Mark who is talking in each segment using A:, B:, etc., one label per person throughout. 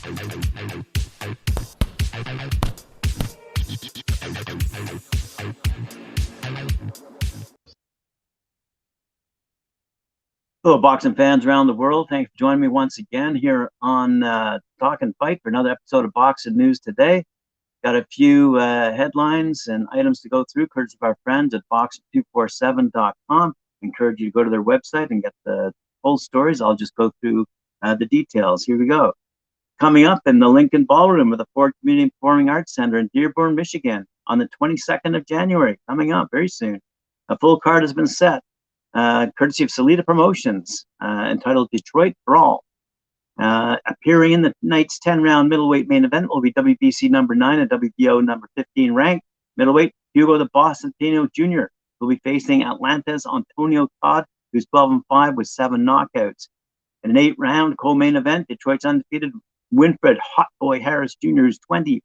A: Hello, boxing fans around the world. Thanks for joining me once again here on Talkin' Fight for another episode of Boxing News Today. Got a few headlines and items to go through, courtesy of our friends at boxing247.com. Encourage you to go to their website and get the full stories. I'll just go through the details. Here we go. Coming up in the Lincoln Ballroom of the Ford Community Performing Arts Center in Dearborn, Michigan on the 22nd of January. Coming up very soon. A full card has been set. Courtesy of Salida Promotions, entitled Detroit Brawl. Appearing in the night's 10-round middleweight main event will be WBC number 9 and WBO number 15 ranked middleweight Hugo the Boss Centeno Jr. will be facing Atlanta's Antonio Todd, who's 12-5 with 7 knockouts. In an 8-round co-main event, Detroit's undefeated Winfred Hot Boy Harris Jr., who's 21-1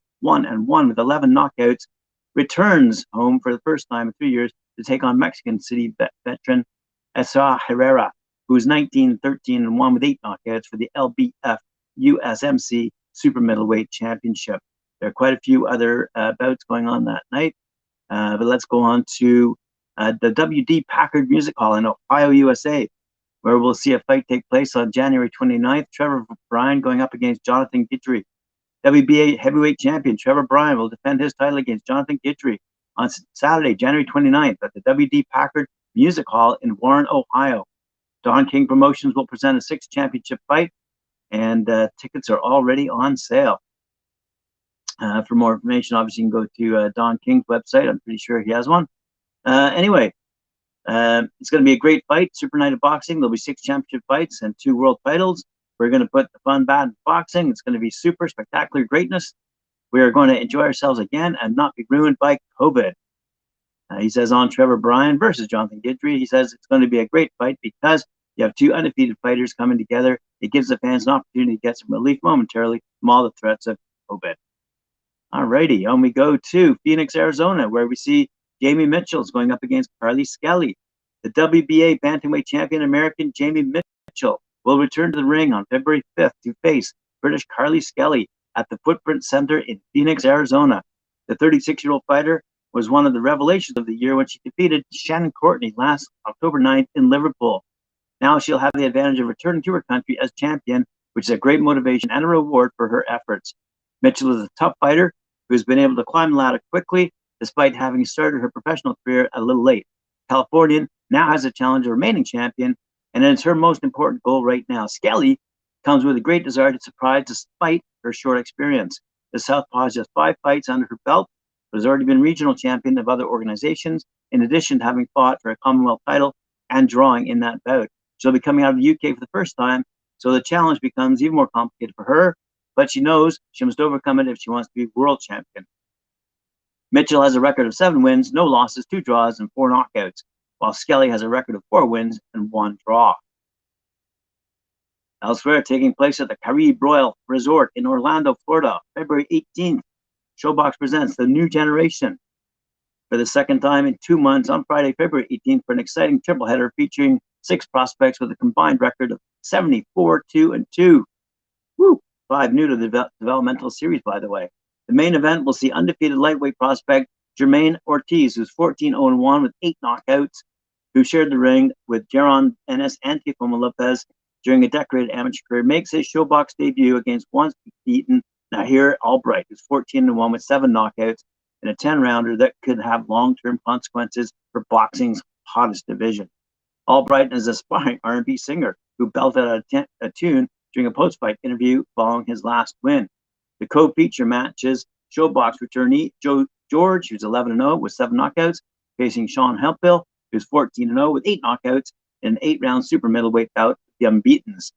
A: with 11 knockouts, returns home for the first time in 3 years to take on Mexican City veteran Esa Herrera, who is 19-13-1 with 8 knockouts for the LBF USMC Super Middleweight Championship. There are quite a few other bouts going on that night, but let's go on to the W.D. Packard Music Hall in Ohio, USA, where we'll see a fight take place on January 29th. Trevor Bryan going up against Jonathan Guidry. WBA heavyweight champion Trevor Bryan will defend his title against Jonathan Guidry on Saturday, January 29th at the W.D. Packard Music Hall in Warren, Ohio. Don King Promotions will present a 6th championship fight, and tickets are already on sale. For more information, obviously, you can go to Don King's website. I'm pretty sure he has one. Anyway, it's going to be a great fight. Super Night of Boxing. There'll be 6 championship fights and 2 world titles. We're going to put the fun back in boxing. It's going to be super spectacular greatness. We are going to enjoy ourselves again and not be ruined by COVID. He says on Trevor Bryan versus Jonathan Guidry, he says it's going to be a great fight because you have 2 undefeated fighters coming together. It gives the fans an opportunity to get some relief momentarily from all the threats of COVID. All righty, on we go to Phoenix, Arizona, where we see Jamie Mitchell's going up against Carly Skelly. The WBA bantamweight champion American Jamie Mitchell will return to the ring on February 5th to face British Carly Skelly at the Footprint Center in Phoenix, Arizona. The 36-year-old fighter was one of the revelations of the year when she defeated Shannon Courtney last October 9th in Liverpool. Now she'll have the advantage of returning to her country as champion, which is a great motivation and a reward for her efforts. Mitchell is a tough fighter who has been able to climb the ladder quickly, despite having started her professional career a little late. Californian now has a challenge of remaining champion, and it's her most important goal right now. Skelly comes with a great desire to surprise despite her short experience. The Southpaw has just 5 fights under her belt, but has already been regional champion of other organizations, in addition to having fought for a Commonwealth title and drawing in that bout. She'll be coming out of the UK for the first time, so the challenge becomes even more complicated for her, but she knows she must overcome it if she wants to be world champion. Mitchell has a record of 7 wins, no losses, 2 draws, and 4 knockouts, while Skelly has a record of 4 wins and 1 draw. Elsewhere, taking place at the Caribe Royal Resort in Orlando, Florida, February 18th, Showbox presents The New Generation for the 2nd time in 2 months on Friday, February 18th, for an exciting triple header featuring 6 prospects with a combined record of 74-2-2. Woo! 5 new to the developmental series, by the way. The main event will see undefeated lightweight prospect Jermaine Ortiz, who's 14-0-1 with 8 knockouts, who shared the ring with Jaron Ennis and Tifoma Lopez during a decorated amateur career, makes his Showbox debut against once beaten Nahir Albright, who's 14-1 with 7 knockouts in a 10-rounder that could have long-term consequences for boxing's hottest division. Albright is an aspiring R&B singer who belted out a tune during a post-fight interview following his last win. The co-feature matches Showbox returnee Joe George, who's 11-0 with 7 knockouts, facing Sean Hemphill, who's 14-0 with 8 knockouts in an 8-round super middleweight bout with the unbeatens.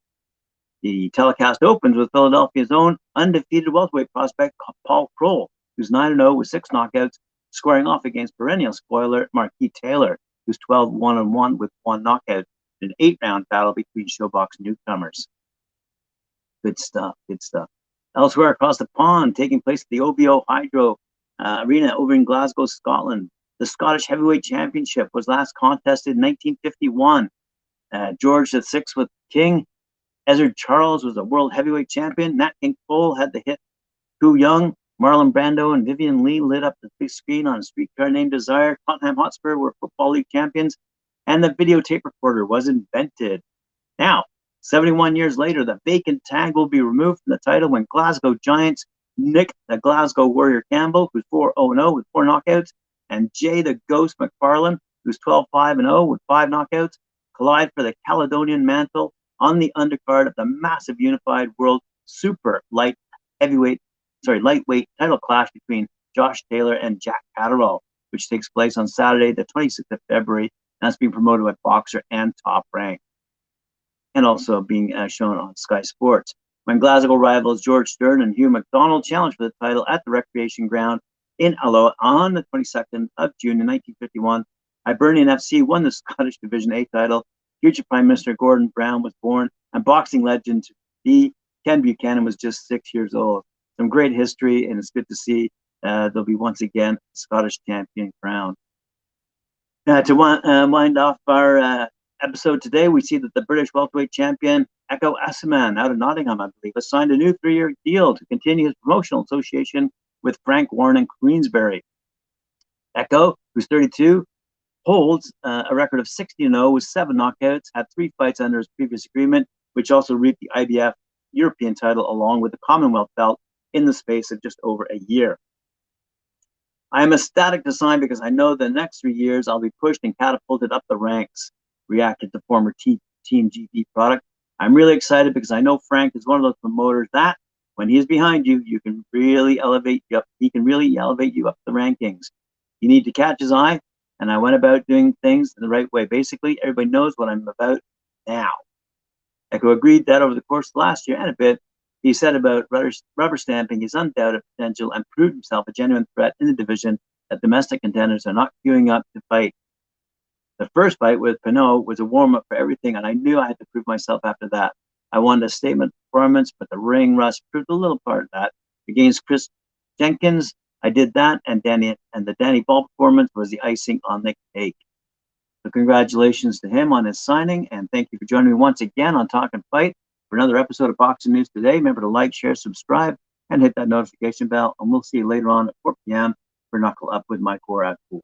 A: The telecast opens with Philadelphia's own undefeated welterweight prospect Paul Kroll, who's 9-0 with 6 knockouts, squaring off against perennial spoiler Marquis Taylor, who's 12-1-1 with 1 knockout in an 8-round battle between Showbox newcomers. Good stuff, good stuff. Elsewhere across the pond, taking place at the OVO Hydro Arena over in Glasgow, Scotland, the Scottish Heavyweight Championship was last contested in 1951. George VI with King Ezard Charles was a world heavyweight champion. Nat King Cole had the hit Gu Young. Marlon Brando and Vivian Lee lit up the big screen on a streetcar named Desire. Tottenham Hotspur were Football League champions, and the videotape recorder was invented. Now, 71 years later, the vacant tag will be removed from the title when Glasgow Giants Nick the Glasgow Warrior Campbell, who's 4-0-0 with 4 knockouts, and Jay the Ghost McFarlane, who's 12-5-0 with 5 knockouts, collide for the Caledonian mantle on the undercard of the massive unified world super lightweight title clash between Josh Taylor and Jack Catterall, which takes place on Saturday, the 26th of February, and that's being promoted by Boxer and Top Rank, and also being shown on Sky Sports. When Glasgow rivals George Stern and Hugh McDonald challenged for the title at the Recreation Ground in Alloa on the 22nd of June in 1951, Hibernian FC won the Scottish Division A title. Future Prime Minister Gordon Brown was born, and boxing legend Ken Buchanan was just 6 years old. Some great history, and it's good to see there'll be once again a Scottish champion crowned. To wind off our episode today, we see that the British welterweight champion Echo Asiman out of Nottingham, I believe, has signed a new 3-year deal to continue his promotional association with Frank Warren and Queensberry. Echo, who's 32, holds a record of 60-0 with 7 knockouts, had 3 fights under his previous agreement, which also reaped the IBF European title along with the Commonwealth belt in the space of just over a year. I am ecstatic to sign because I know the next 3 years I'll be pushed and catapulted up the ranks, reacted the former Team GB product. I'm really excited because I know Frank is one of those promoters that when he is behind you, you can really elevate you up. He can really elevate you up the rankings. You need to catch his eye, and I went about doing things the right way. Basically, everybody knows what I'm about now. Echo agreed that over the course of last year and a bit, he said about rubber stamping his undoubted potential and proved himself a genuine threat in the division that domestic contenders are not queuing up to fight. The first fight with Pinot was a warm-up for everything, and I knew I had to prove myself after that. I wanted a statement performance, but the ring rust proved a little part of that. Against Chris Jenkins, I did that, and the Danny Ball performance was the icing on the cake. So congratulations to him on his signing, and thank you for joining me once again on Talkin Fight for another episode of Boxing News Today. Remember to like, share, subscribe, and hit that notification bell, and we'll see you later on at 4 p.m. for Knuckle Up with Mike Core at 4.